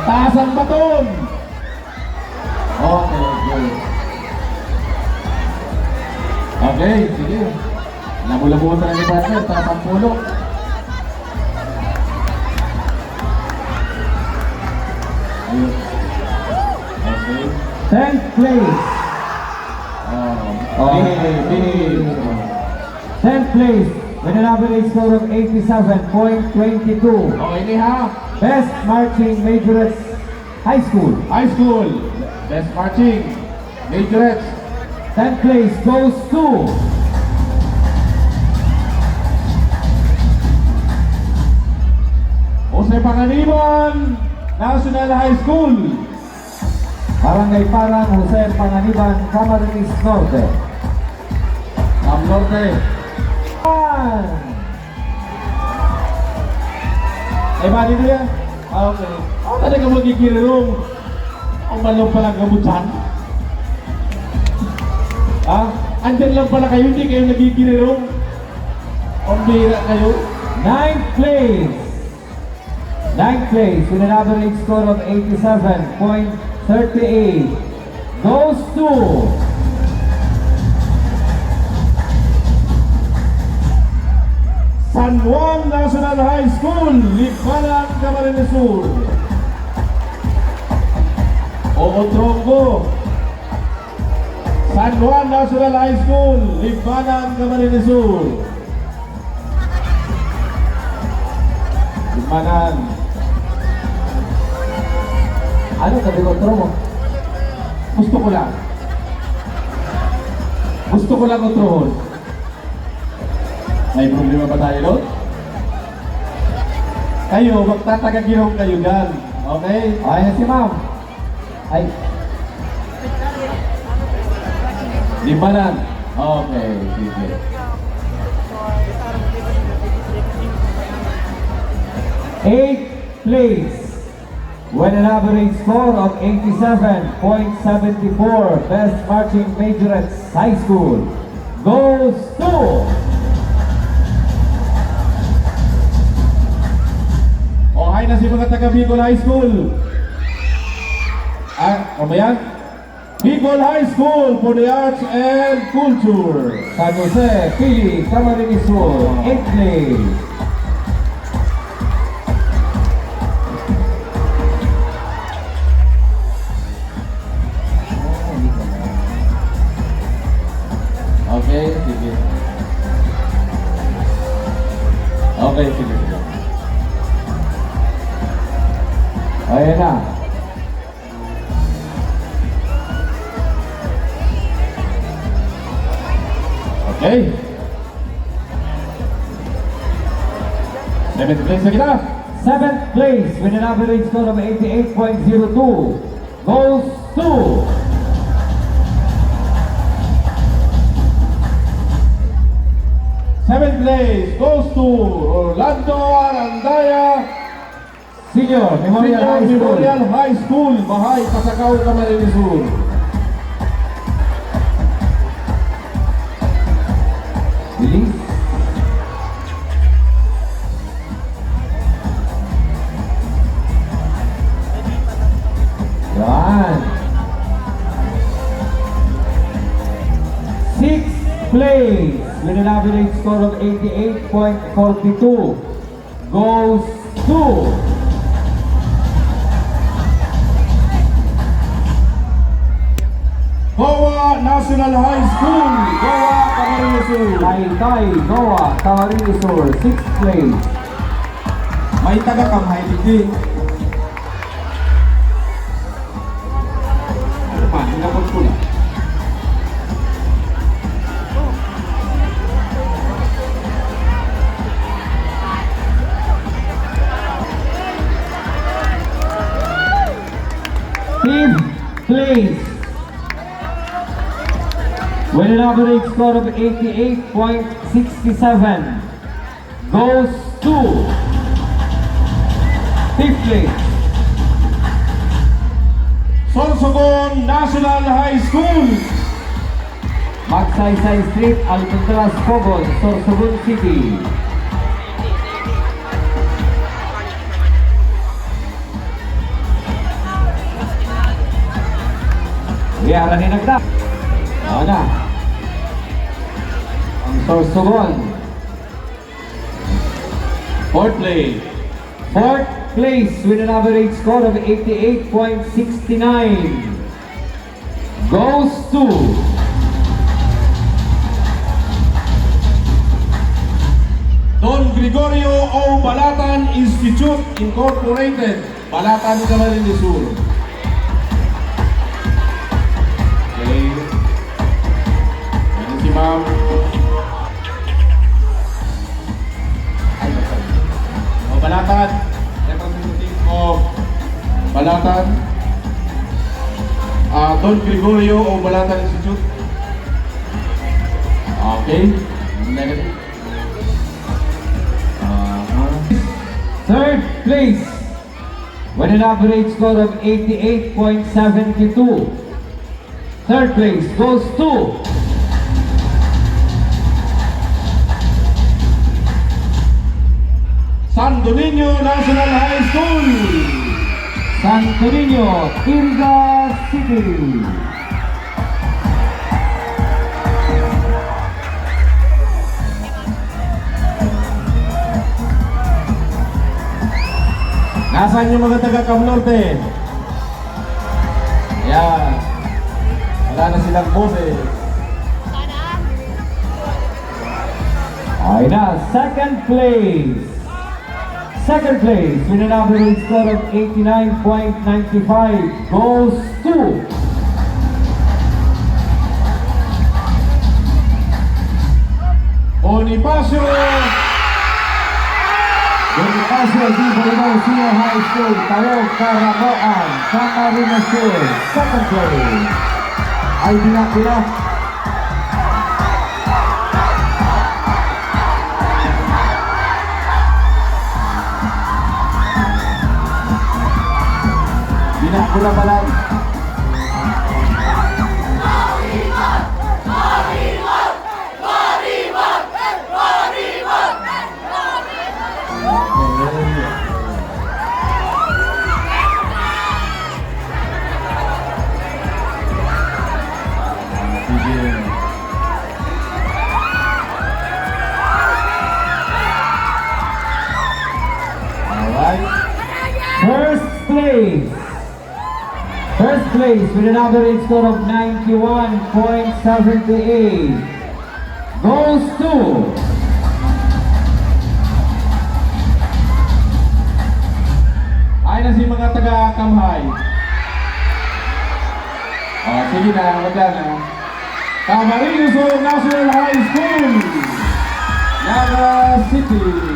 Taas ang baton. Okay, okay. Okay, sige. Labu-labuhan na ni partner, taas ang pulo. Ayun. Okay. 10th place. Bini. 10th place with an average score of 87.22. Okay, ini ha. Best Marching Majorettes High School. High school. Best marching. Majorettes. 10th place goes to Jose Panganiban National High School. Barangay Parang, Jose Panganiban, Camarines Norte. Sam Norte. Ba dito yan? Okay. Tadi ka magkikirong. Ang malong pala gamutan. Andyan lang pala kayo, hindi kayo nagkikirong. Ang bira kayo. 9th place. 9th place with an average score of 87.38 goes to San Juan National High School, Lipanan, Camarines Sur. Tronco. San Juan National High School, Lipanan, Camarines Sur. Lipanan. ano sabi ko mo? Gusto ko lang. Gusto ko lang kontrol. May problema ba tayo doon? Kayo, magtatagagirong kayo dyan. Okay? Ay na si ma'am. Ay, Lipanan. Okay, sige. eighth place with an average score of 87.74 Best Marching Majorettes High School goes to Okay na si mga taga Bicol High School. Ano ba yan? Bicol High School for the Arts and Culture. San Jose, Pili, Camarines Sur, 8th place. Okay, sige. Okay, sige, sige. Ayan na. Okay. 7th place na kita. 7th place with an average score of 88.02 goes to Seventh place goes to Orlando Arandaya Senior Memorial High School. Memorial High School, Bahay, Pasakaw, Camarines Sur. Bilis. Yan. 6th place with an average score of 88.42 goes to Goa National High School, Goa, Camarines Sur. Taytay Noah Camarines Sur, 6th place. May taga-kamay din. Hinapot ko lang. Fifth place with an average score of 88.67 goes to fifth place. Sorsogon National High School. Magsaysay Street, Alcatraz, Pogon, Sorsogon City. Yara ni nagda. Ano na? Ang Sorsogon. Fourth play. Fourth place with an average score of 88.69 goes to Don Gregorio O. Balatan Institute Incorporated, Balatan, Camarines Sur. Okay. Yan si ma'am. O, Balatan. Representative of Balatan. Don Gregorio O. Balatan Institute. Okay. Negative. third place with an average score of 88.72. Third place goes to Santo Niño National High School. Santo Niño, Iriga City. Nasaan yung mga taga Cam Norte? Yan. Wala na silang boses. Ay na, second place. Second place with an average score of 89.95 goes to Bonifacio. Bonifacio D. Bolinao Senior High School, Talog, Caraboan, Camarines Sur. Second place. Ay dinakila. Dinakula pala. Alright. First place. First place with an average score of 91.78 goes to Ay na si mga taga Kamhay. Sige na, wag yan na. Camarines Sur National High School, Naga City.